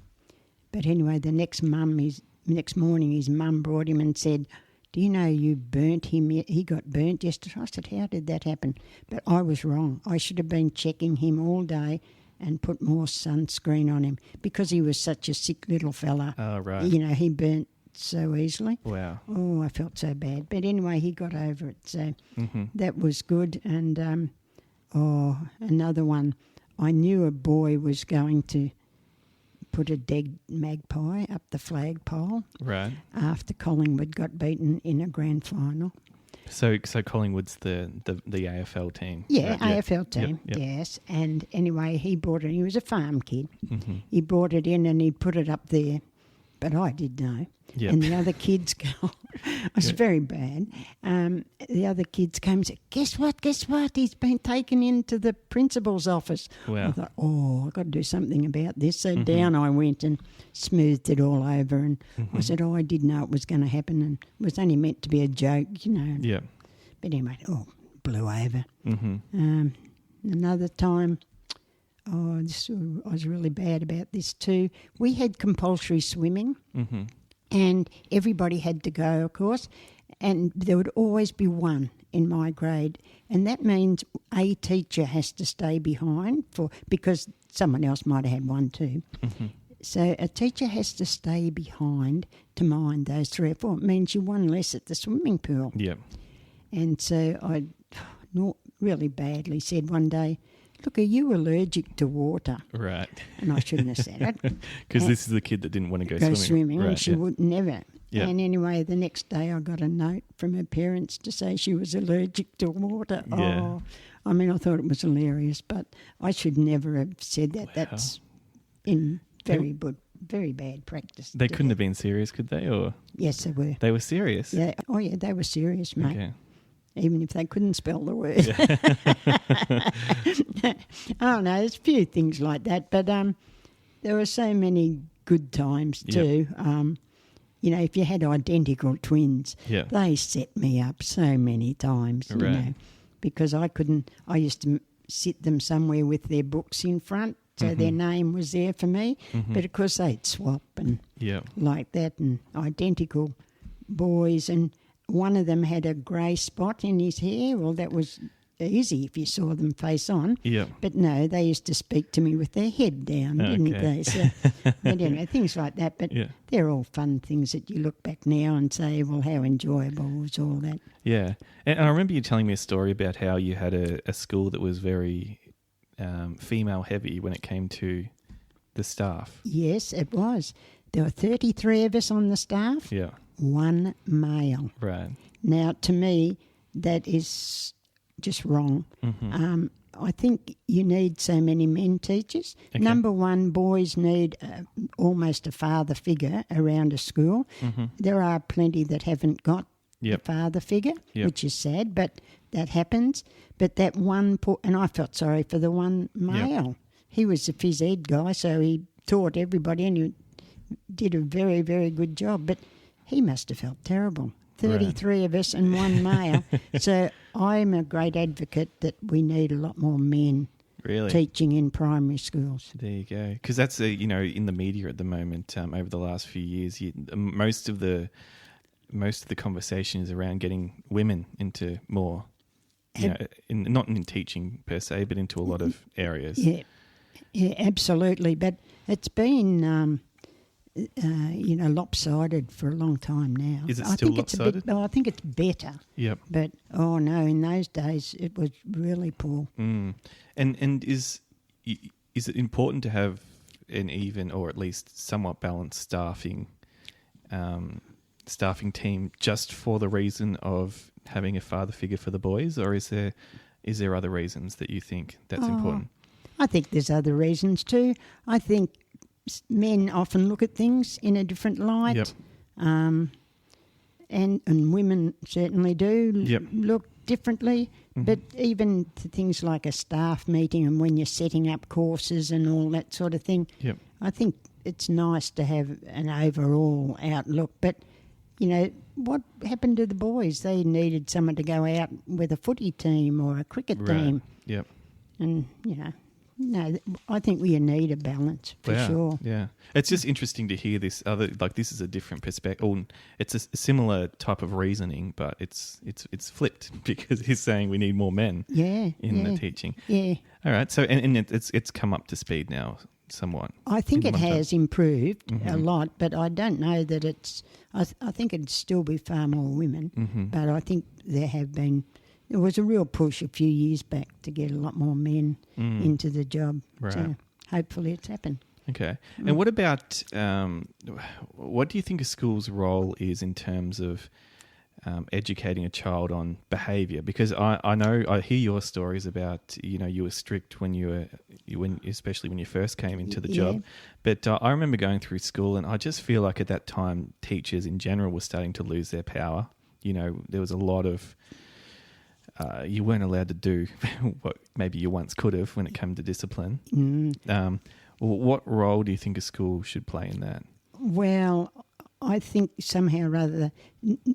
But anyway, the next morning his mum brought him and said, do you know you burnt him? He got burnt yesterday. I said, how did that happen? But I was wrong. I should have been checking him all day and put more sunscreen on him because he was such a sick little fella. Oh, right. You know, he burnt so easily. Wow. Oh, I felt so bad. But anyway, he got over it. So that was good. And, another one. I knew a boy was going to put a dead magpie up the flagpole. Right. After Collingwood got beaten in a grand final. So Collingwood's the AFL team. Yeah, right? AFL team, yes. And anyway, he brought it. He was a farm kid. He brought it in and he put it up there. But I did know. Yep. And the other kids it was very bad. The other kids came and said, guess what? He's been taken into the principal's office. Wow. I thought, I've got to do something about this. So down I went and smoothed it all over. And I said, I didn't know it was going to happen. And it was only meant to be a joke, you know. Yeah. But anyway, blew over. Another time, I was really bad about this too. We had compulsory swimming, and everybody had to go, of course, and there would always be one in my grade, and that means a teacher has to stay behind because someone else might have had one too. So a teacher has to stay behind to mind those 3 or 4. It means you won less at the swimming pool. Yep. And so I really badly said one day, "Look, are you allergic to water?" Right. And I shouldn't have said it. Because this is the kid that didn't want to go Go swimming. swimming, Right, and she would never. Yeah. And anyway, the next day I got a note from her parents to say she was allergic to water. Yeah. Oh, I mean, I thought it was hilarious, but I should never have said that. Wow. That's in very bad practice. They couldn't have been serious, could they? Or Yes, they were. they were serious? Yeah. Oh, yeah, they were serious, mate. Okay. Even if they couldn't spell the word. Oh, no, there's a few things like that. But there were so many good times too. You know, if you had identical twins, they set me up so many times, you know, because I used to sit them somewhere with their books in front, so their name was there for me. But of course they'd swap and like that, and identical boys, and one of them had a grey spot in his hair. Well, that was easy if you saw them face on. But no, they used to speak to me with their head down, didn't they? So, but, you know, things like that. But they're all fun things that you look back now and say, well, how enjoyable was all that. Yeah. And I remember you telling me a story about how you had a school that was very female heavy when it came to the staff. Yes, it was. There were 33 of us on the staff. Yeah. One male. Right. Now, to me, that is just wrong. I think you need so many men teachers. Okay. Number one, boys need almost a father figure around a school. There are plenty that haven't got a father figure, which is sad, but that happens. But that one, and I felt sorry for the one male. He was a phys ed guy, so he taught everybody and he did a very, very good job. But he must have felt terrible. 33 of us and one male. So I'm a great advocate that we need a lot more men teaching in primary schools. There you go. Because that's, you know, in the media at the moment, over the last few years, most of the conversation is around getting women into more, you know, not in teaching per se, but into a lot of areas. Yeah, absolutely. But it's been... you know, lopsided for a long time now. Is it still lopsided? I think it's better. Yep. But, oh no, in those days it was really poor. And is it important to have an even or at least somewhat balanced staffing team just for the reason of having a father figure for the boys, or is there other reasons that you think that's important? I think there's other reasons too. I think men often look at things in a different light, and women certainly do look differently. But even to things like a staff meeting and when you're setting up courses and all that sort of thing, I think it's nice to have an overall outlook. But, you know, what happened to the boys? They needed someone to go out with a footy team or a cricket team. Yep. And, you know, no, I think we need a balance for sure. Yeah, it's just interesting to hear this other, like this is a different perspective. It's a similar type of reasoning, but it's flipped because he's saying we need more men. In the teaching. Yeah. All right. So and it's come up to speed now somewhat. I think it has improved a lot, but I don't know that it's. I think it'd still be far more women, but I think there was a real push a few years back to get a lot more men into the job. Right. So hopefully it's happened. Okay. And what about, what do you think a school's role is in terms of educating a child on behaviour? Because I hear your stories about, you know, you were strict especially when you first came into the job. But I remember going through school and I just feel like at that time teachers in general were starting to lose their power. You know, there was a lot of... you weren't allowed to do what maybe you once could have when it came to discipline. What role do you think a school should play in that? Well, I think somehow or other,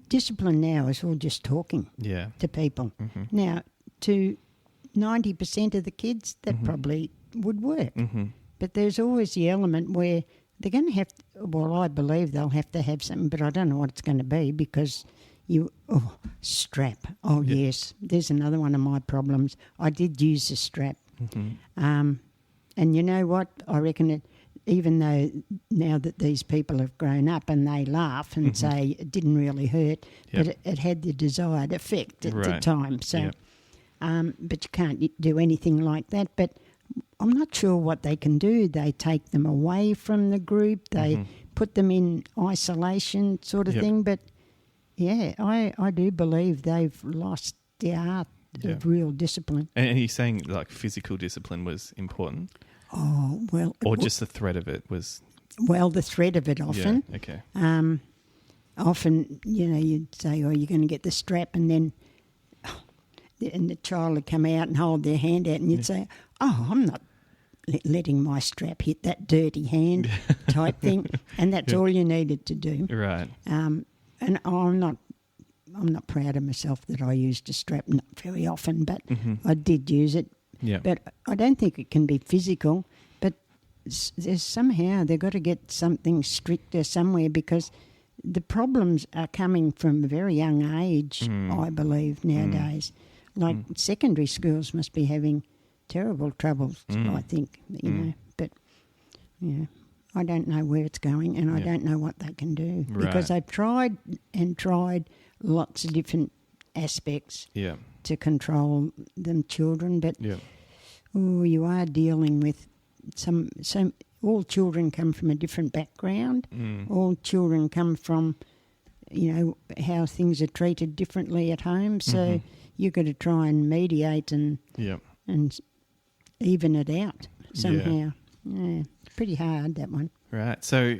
discipline now is all just talking to people. Now, to 90% of the kids, that probably would work. But there's always the element where they're going to have, I believe they'll have to have something, but I don't know what it's going to be because strap. Oh, yes, there's another one of my problems. I did use a strap. And you know what? I reckon even though now that these people have grown up and they laugh and say it didn't really hurt, but it had the desired effect at the time. So, but you can't do anything like that. But I'm not sure what they can do. They take them away from the group. They put them in isolation sort of thing. But, yeah, I do believe they've lost the art of real discipline. And you're saying like physical discipline was important? Oh, well. Or just the threat of it was? Well, the threat of it often. Yeah, okay. Often, you'd say, you're going to get the strap, and then and the child would come out and hold their hand out and you'd say, I'm not letting my strap hit that dirty hand type thing. And that's all you needed to do. Right. And I'm not proud of myself that I used a strap, not very often, but I did use it. Yeah. But I don't think it can be physical, but there's somehow they've got to get something stricter somewhere because the problems are coming from a very young age, I believe, nowadays. Like secondary schools must be having terrible troubles, I think, But, I don't know where it's going and I don't know what they can do because they've tried lots of different aspects to control them children. But, you are dealing with all children come from a different background. All children come from, how things are treated differently at home. So you've got to try and mediate and even it out somehow. Yeah, pretty hard, that one. Right. So,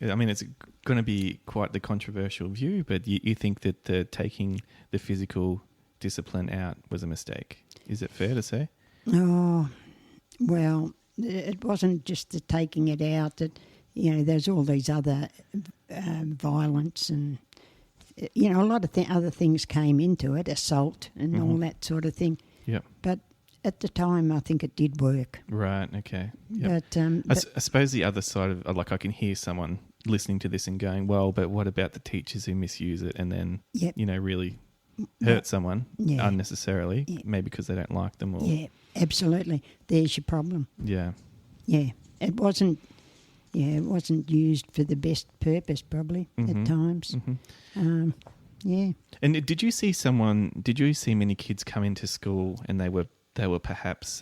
I mean, it's going to be quite the controversial view, but you think that taking the physical discipline out was a mistake. Is it fair to say? Oh, well, it wasn't just the taking it out. That there's all these other violence and a lot of other things came into it, assault and all that sort of thing. Yeah. But at the time, I think it did work. Right. Okay. Yep. But I suppose the other side of I can hear someone listening to this and going, well, but what about the teachers who misuse it and then really hurt someone unnecessarily, maybe because they don't like them? Or absolutely. There's your problem. Yeah. Yeah. It wasn't used for the best purpose probably at times. Yeah. And did you see many kids come into school and they were perhaps,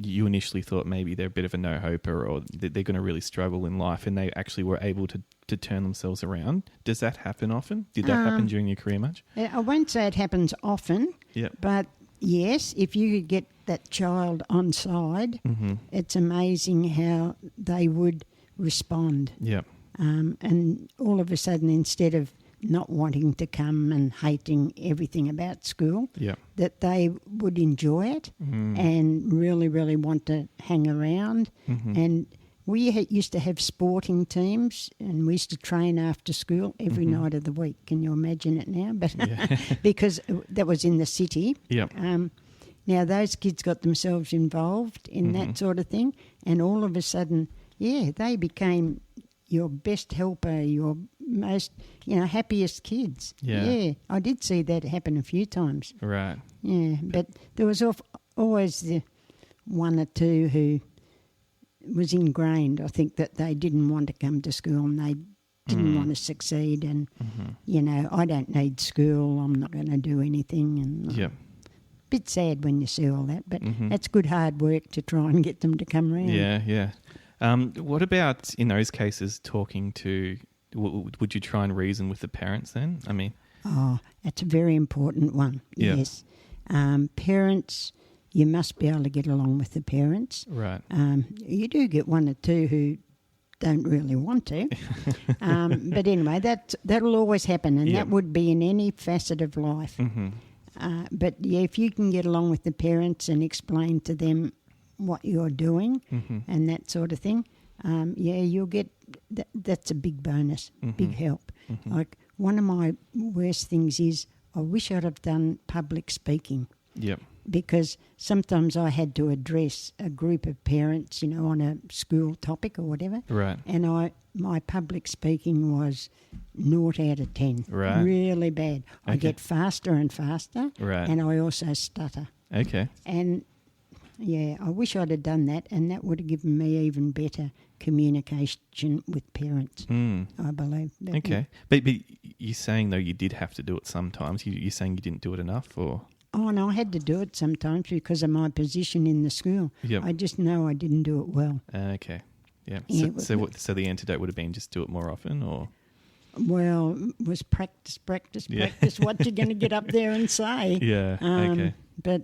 you initially thought maybe they're a bit of a no-hoper or they're going to really struggle in life, and they actually were able to turn themselves around? Does that happen often? Did that happen during your career much? I won't say it happens often, but yes, if you could get that child on side, it's amazing how they would respond. Yeah. And all of a sudden, instead of not wanting to come and hating everything about school, that they would enjoy it and really, really want to hang around. And we used to have sporting teams and we used to train after school every night of the week. Can you imagine it now? But because that was in the city. Now those kids got themselves involved in that sort of thing, and all of a sudden, they became your best helper, your most, happiest kids. Yeah, I did see that happen a few times. Right. Yeah, but there was always the one or two who was ingrained, I think, that they didn't want to come to school and they didn't want to succeed and, I don't need school, I'm not going to do anything. And bit sad when you see all that, but that's good hard work to try and get them to come around. Yeah. What about in those cases talking to, would you try and reason with the parents then? I mean... Oh, that's a very important one, yes. Parents, you must be able to get along with the parents. Right. You do get one or two who don't really want to. But anyway, that'll always happen, and that would be in any facet of life. But, if you can get along with the parents and explain to them what you're doing and that sort of thing, you'll get that's a big bonus, big help. Like one of my worst things is I wish I'd have done public speaking. because sometimes I had to address a group of parents, on a school topic or whatever. Right. And my public speaking was 0 out of 10. Right. Really bad. I get faster and faster. Right. And I also stutter. Okay. And, yeah, I wish I'd have done that, and that would have given me even better communication with parents, I believe. But, okay. But you're saying, though, you did have to do it sometimes. You're saying you didn't do it enough, or...? Oh, no, I had to do it sometimes because of my position in the school. Yep. I just know I didn't do it well. Okay. Yeah. Yeah, So the antidote would have been just do it more often, or? Well, it was practice. Yeah. What you're going to get up there and say. Yeah. Okay. But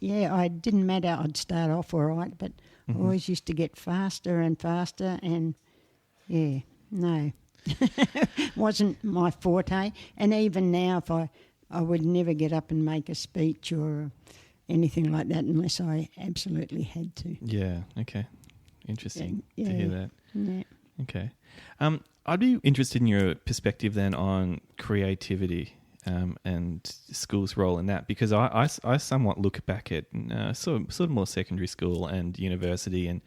yeah, it didn't matter. I'd start off all right, but I always used to get faster and faster, and yeah, no, wasn't my forte. And even now, if I would never get up and make a speech or anything like that unless I absolutely had to. Yeah. Okay. Interesting to hear that. Yeah. Okay. I'd be interested in your perspective then on creativity and school's role in that, because I somewhat look back at sort of more secondary school and university, and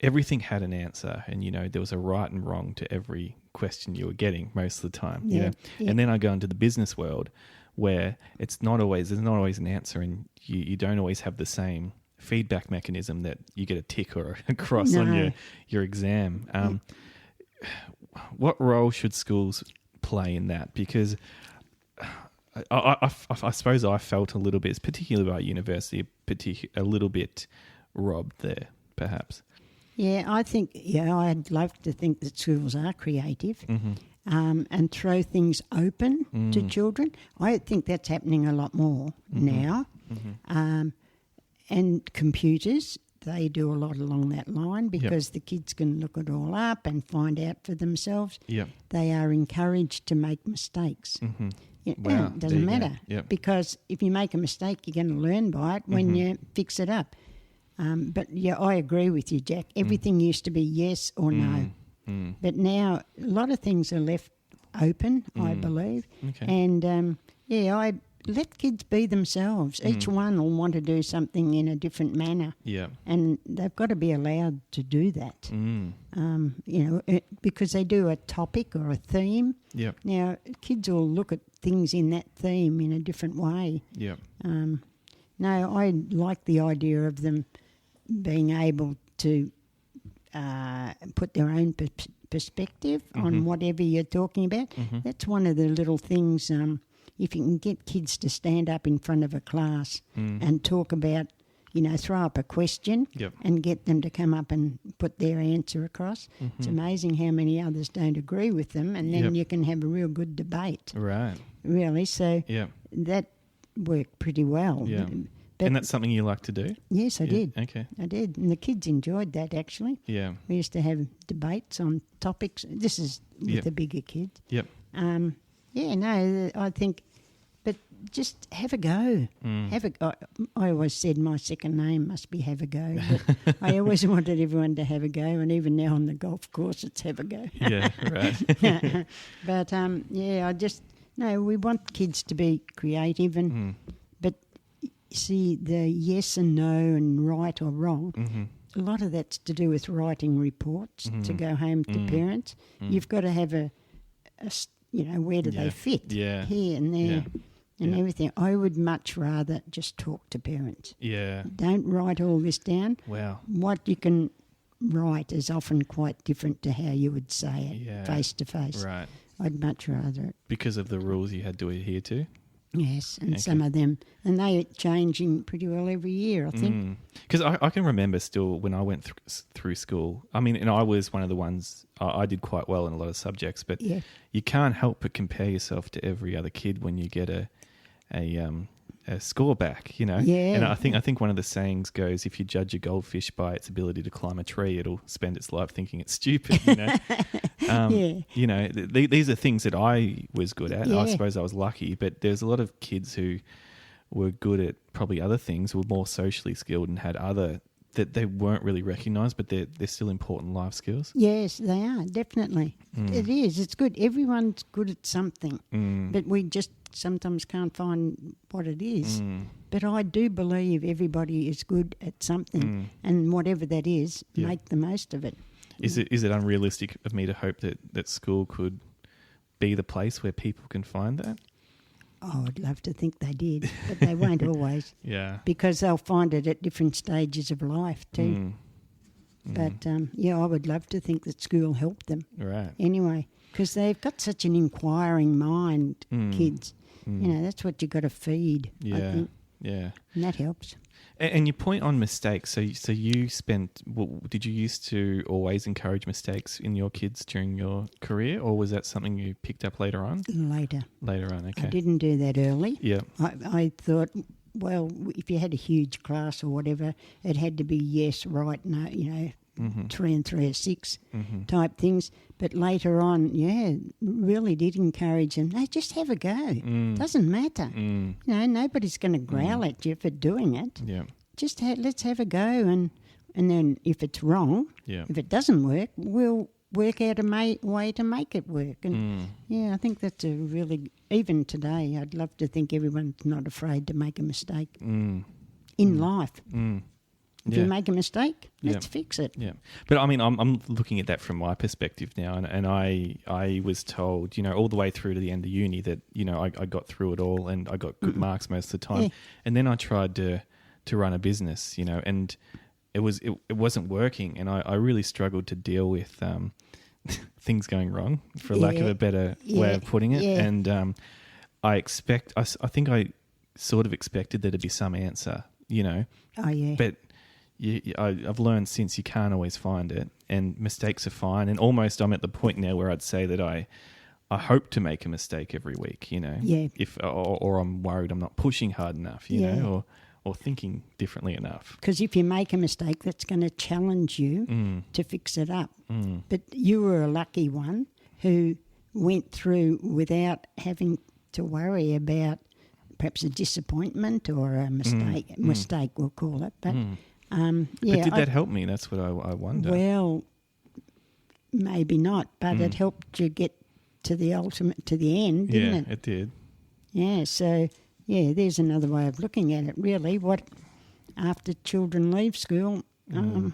everything had an answer, and there was a right and wrong to every question you were getting most of the time. Yeah. And then I go into the business world where there's not always an answer, and you don't always have the same feedback mechanism that you get a tick or a cross on your exam. What role should schools play in that? Because I suppose I felt a little bit, particularly about university, a little bit robbed there, perhaps. Yeah, I'd love to think that schools are creative and throw things open to children. I think that's happening a lot more now. And computers, they do a lot along that line because the kids can look it all up and find out for themselves. Yep. They are encouraged to make mistakes. Wow. It doesn't matter because if you make a mistake, you're going to learn by it when you fix it up. But yeah, I agree with you, Jack. Everything used to be yes or no. But now a lot of things are left open, I believe. Okay. And I let kids be themselves. Each one will want to do something in a different manner. Yeah. And they've got to be allowed to do that. Because they do a topic or a theme. Yep. Now, kids will look at things in that theme in a different way. Yep. No, I like the idea of them being able to put their own perspective on whatever you're talking about. That's one of the little things, if you can get kids to stand up in front of a class and talk about, throw up a question and get them to come up and put their answer across. It's amazing how many others don't agree with them, and then you can have a real good debate. Right. Really, so that worked pretty well. Yeah. But and that's something you like to do? Yes, I did. Okay. I did. And the kids enjoyed that, actually. Yeah. We used to have debates on topics. This is with the bigger kids. Yep. I think, but just have a go. I always said my second name must be Have a Go. But I always wanted everyone to have a go, and even now on the golf course, it's have a go. Yeah, right. But, we want kids to be creative, and but see, the yes and no and right or wrong, a lot of that's to do with writing reports to go home to parents. You've got to have a where do they fit? Yeah. Here and there and everything. I would much rather just talk to parents. Yeah. Don't write all this down. Wow. What you can write is often quite different to how you would say it face to face. Right. I'd much rather it. Because of the rules you had to adhere to? Yes, and some of them, and they are changing pretty well every year, I think. Because I can remember still when I went through school, and I was one of the ones, I did quite well in a lot of subjects, but you can't help but compare yourself to every other kid when you get a score back, Yeah. And I think one of the sayings goes, if you judge a goldfish by its ability to climb a tree, it'll spend its life thinking it's stupid, These are things that I was good at. I suppose I was lucky, but there's a lot of kids who were good at probably other things, were more socially skilled and had other that they weren't really recognised, but they're still important life skills. Yes, they are, definitely. It is. It's good. Everyone's good at something, but we just sometimes can't find what it is. But I do believe everybody is good at something, and whatever that is, make the most of it. Is it unrealistic of me to hope that school could be the place where people can find that? Oh, I'd love to think they did, but they won't always. Yeah. Because they'll find it at different stages of life too. But, I would love to think that school helped them. Right. Anyway, because they've got such an inquiring mind, kids. That's what you've got to feed, I think. Yeah. And that helps. And your point on mistakes, so you did you used to always encourage mistakes in your kids during your career, or was that something you picked up later on? Later. Later on, okay. I didn't do that early. Yeah. I thought, well, if you had a huge class or whatever, it had to be yes, right, no, 3 and 3 are 6 type things. But later on, really did encourage them. No, just have a go. Doesn't matter. Nobody's going to growl at you for doing it. Yeah. Just let's have a go, and then if it's wrong, if it doesn't work, we'll work out a way to make it work. And I think that's a really, even today, I'd love to think everyone's not afraid to make a mistake in life. If you make a mistake, let's fix it. Yeah, but I mean, I'm looking at that from my perspective now, and I was told, all the way through to the end of uni that, I got through it all and I got good marks most of the time. Yeah. And then I tried to run a business, and it wasn't working, and I really struggled to deal with things going wrong, for lack of a better way of putting it. Yeah. And I think I sort of expected there to be some answer, Oh, yeah. But I've learned since you can't always find it, and mistakes are fine. And almost I'm at the point now where I'd say that I hope to make a mistake every week, Yeah. If or I'm worried I'm not pushing hard enough, or thinking differently enough. Because if you make a mistake, that's going to challenge you to fix it up. But you were a lucky one who went through without having to worry about perhaps a disappointment or a mistake. Mistake, we'll call it. But but did that help me? That's what I wonder. Well, maybe not, but it helped you get to the end, didn't it? Yeah, it did. Yeah, so, there's another way of looking at it, really. After children leave school, you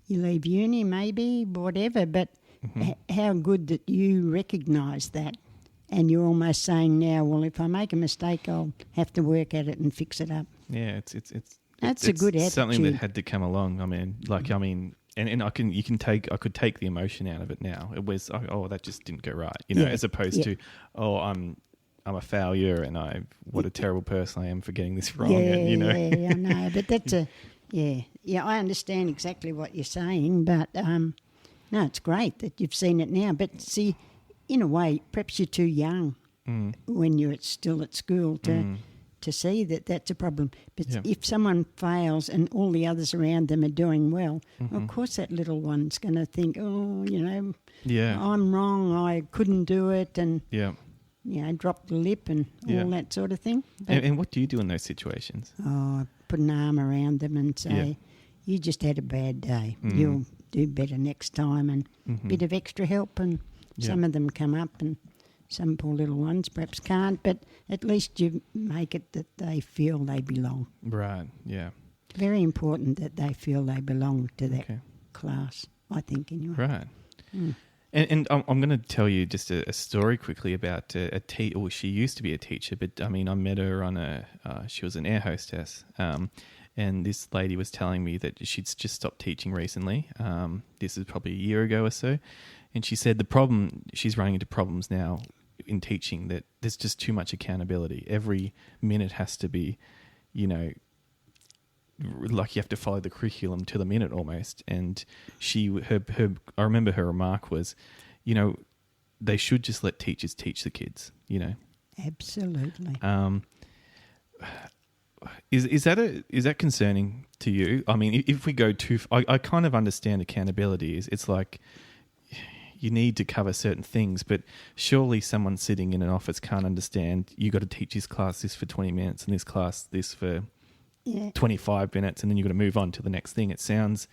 leave uni maybe, whatever, but how good that you recognise that. And you're almost saying now, well, if I make a mistake, I'll have to work at it and fix it up. Yeah, That's a good attitude. Something that had to come along. I mean, and I could take the emotion out of it now. It was, that just didn't go right, as opposed to, I'm a failure and what a terrible person I am for getting this wrong. Yeah, I know, but that's I understand exactly what you're saying, but no, it's great that you've seen it now. But see, in a way, perhaps you're too young when you're still at school to see that that's a problem. But if someone fails and all the others around them are doing well, of course that little one's going to think, I'm wrong, I couldn't do it, and drop the lip and all that sort of thing. And what do you do in those situations? I put an arm around them and say, you just had a bad day. You'll do better next time, and a bit of extra help, and some of them come up and some poor little ones perhaps can't, but at least you make it that they feel they belong. Right, yeah. Very important that they feel they belong to that class, I think, anyway. Right. And I'm going to tell you just a story quickly about she used to be a teacher, but I mean, I met her on she was an air hostess, and this lady was telling me that she'd just stopped teaching recently. This is probably a year ago or so. And she said she's running into problems now in teaching, that there's just too much accountability. Every minute has to be, like you have to follow the curriculum to the minute almost. And I remember her remark was, they should just let teachers teach the kids, Absolutely. Is that concerning to you? I mean, if we go too, I kind of understand accountability. It's like, you need to cover certain things, but surely someone sitting in an office can't understand you got to teach this class this for 20 minutes and this class this for 25 minutes, and then you've got to move on to the next thing. It sounds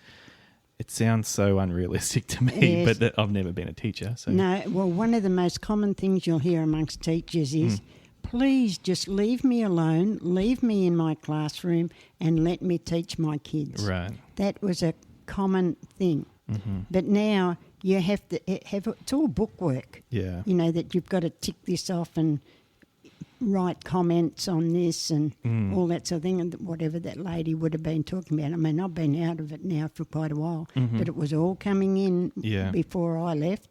so unrealistic to me, but I've never been a teacher. So. No, well, one of the most common things you'll hear amongst teachers is, please just leave me alone, leave me in my classroom and let me teach my kids. Right. That was a common thing. Mm-hmm. But now you have to have, it's all bookwork. Yeah. You know, that you've got to tick this off and write comments on this and all that sort of thing, and whatever that lady would have been talking about. I mean, I've been out of it now for quite a while, but it was all coming in before I left.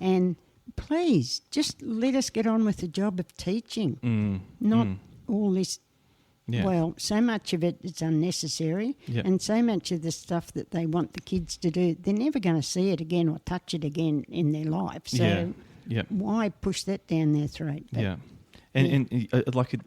And please, just let us get on with the job of teaching, not all this. Yeah. Well, so much of it is unnecessary, and so much of the stuff that they want the kids to do, they're never going to see it again or touch it again in their life. So why push that down their throat? But, the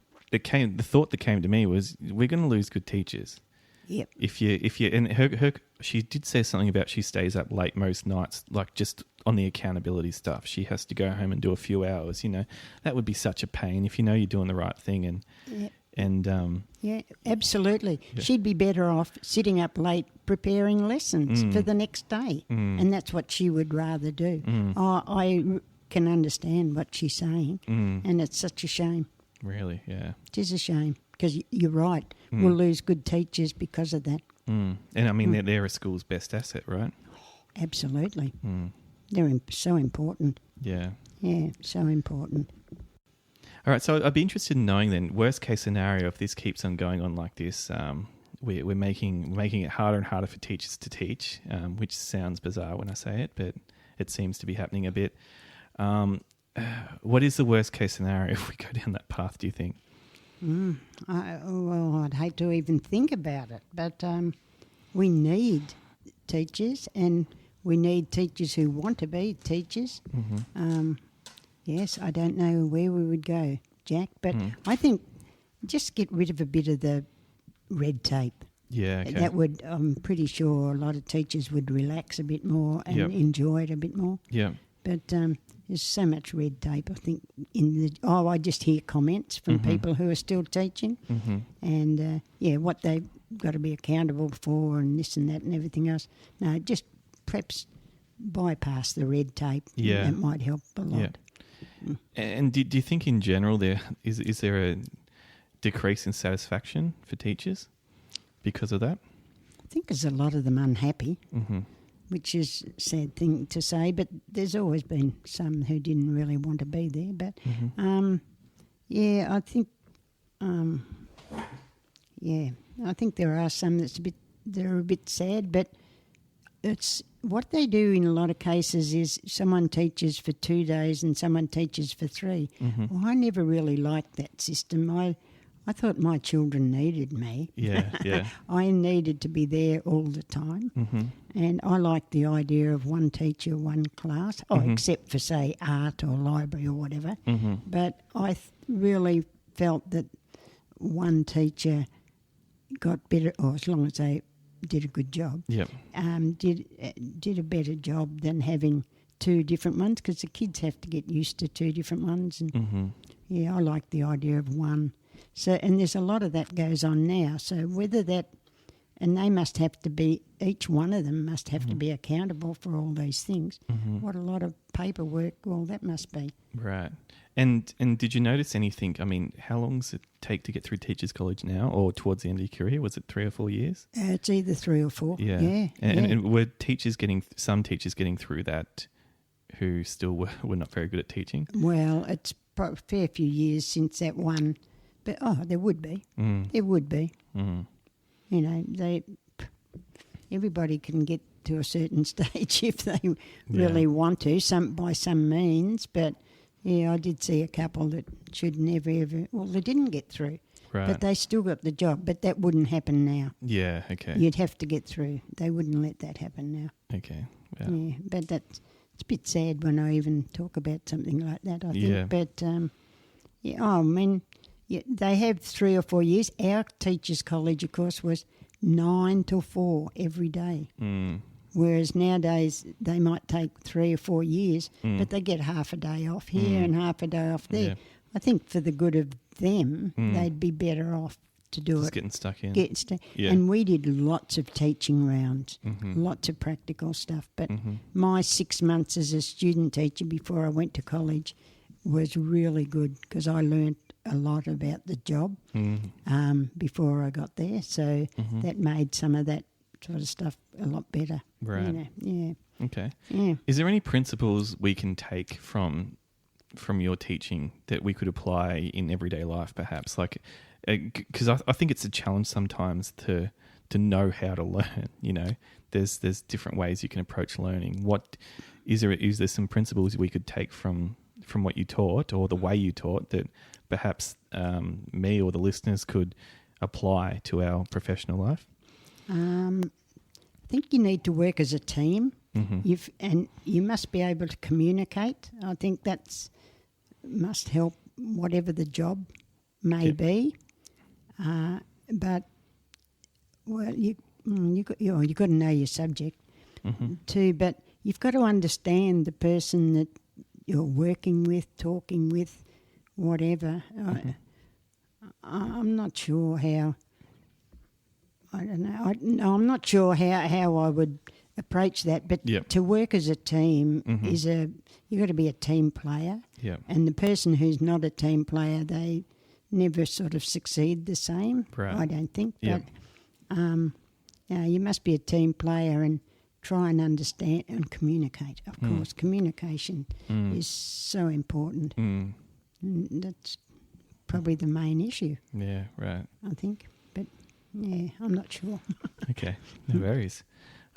thought that came to me was, we're going to lose good teachers. Yep. If you and her she did say something about she stays up late most nights, like just on the accountability stuff. She has to go home and do a few hours. You know, that would be such a pain if you know you're doing the right thing yeah, absolutely. Yeah. She'd be better off sitting up late preparing lessons for the next day, and that's what she would rather do. I can understand what she's saying, and it's such a shame. Really, yeah. It is a shame, because you're right. We'll lose good teachers because of that. And I mean, they're a school's best asset, right? Absolutely. They're so important. Yeah. Yeah, so important. All right, so I'd be interested in knowing then, worst case scenario, if this keeps on going on like this, we're making it harder and harder for teachers to teach, which sounds bizarre when I say it, but it seems to be happening a bit. What is the worst case scenario if we go down that path, do you think? I'd hate to even think about it, but we need teachers, and we need teachers who want to be teachers. Yes, I don't know where we would go, Jack, but I think just get rid of a bit of the red tape. Yeah, okay. That would, I'm pretty sure a lot of teachers would relax a bit more and enjoy it a bit more. Yeah. But there's so much red tape, I think, I just hear comments from people who are still teaching and, what they've got to be accountable for and this and that and everything else. No, just perhaps bypass the red tape. Yeah. That might help a lot. Yeah. And do you think in general is there a decrease in satisfaction for teachers because of that? I think there's a lot of them unhappy, which is a sad thing to say, but there's always been some who didn't really want to be there. But, I think, I think there are some that are a bit sad, but it's what they do in a lot of cases is someone teaches for 2 days and someone teaches for 3. Well, I never really liked that system. I thought my children needed me. Yeah, yeah. I needed to be there all the time. And I liked the idea of one teacher, one class, except for, say, art or library or whatever. But I really felt that one teacher got better, or as long as they did a good job, did a better job than having 2 different ones, because the kids have to get used to 2 different ones. And I like the idea of one. So, and there's a lot of that goes on now. So whether that, and they must have to be, each one of them must have to be accountable for all these things. What a lot of paperwork, well, that must be. Right. And did you notice anything? I mean, how long does it take to get through Teachers College now, or towards the end of your career? Was it 3 or 4 years? It's either 3 or 4. Yeah. And were some teachers getting through that who still were not very good at teaching? Well, it's a fair few years since that one, but there would be. There would be. You know, everybody can get to a certain stage if they really want to, by some means, but. Yeah, I did see a couple that should never ever... Well, they didn't get through, but they still got the job. But that wouldn't happen now. Yeah, okay. You'd have to get through. They wouldn't let that happen now. Okay, yeah. But it's a bit sad when I even talk about something like that, I think. Yeah. But, I mean, they have 3 or 4 years. Our teachers' college, of course, was 9 till 4 every day. Whereas nowadays they might take 3 or 4 years, but they get half a day off here and half a day off there. Yeah. I think for the good of them, they'd be better off to do Just it. getting stuck in. And we did lots of teaching rounds, lots of practical stuff. But my 6 months as a student teacher before I went to college was really good, because I learnt a lot about the job before I got there. So that made some of that sort of stuff a lot better. Right. You know? Yeah. Okay. Yeah. Is there any principles we can take from your teaching that we could apply in everyday life, perhaps? Like, because I think it's a challenge sometimes to know how to learn. You know, there's different ways you can approach learning. What is there some principles we could take from what you taught or the way you taught that perhaps me or the listeners could apply to our professional life? I think you need to work as a team. And you must be able to communicate. I think that's must help whatever the job may be. But you got to know your subject too. But you've got to understand the person that you're working with, talking with, whatever. I'm not sure how. I don't know. I'm not sure how I would approach that. But to work as a team you've got to be a team player. Yeah. And the person who's not a team player, they never sort of succeed the same. Right. I don't think. Yeah. But you must be a team player and try and understand and communicate. Of course, communication is so important. That's probably the main issue. Yeah, right. I think. But, yeah, I'm not sure. Okay, no worries.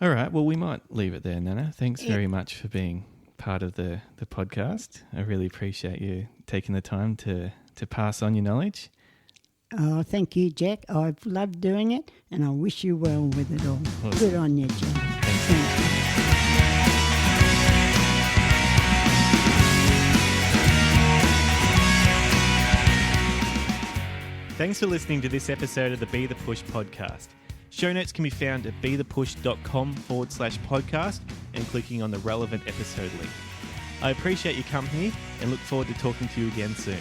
All right, well, we might leave it there, Nana. Thanks very much for being part of the podcast. I really appreciate you taking the time to pass on your knowledge. Oh, thank you, Jack. I've loved doing it, and I wish you well with it all. Awesome. Good on you, Jack. Thank you. Thanks for listening to this episode of the Be The Push podcast. Show notes can be found at bethepush.com/podcast and clicking on the relevant episode link. I appreciate your company and look forward to talking to you again soon.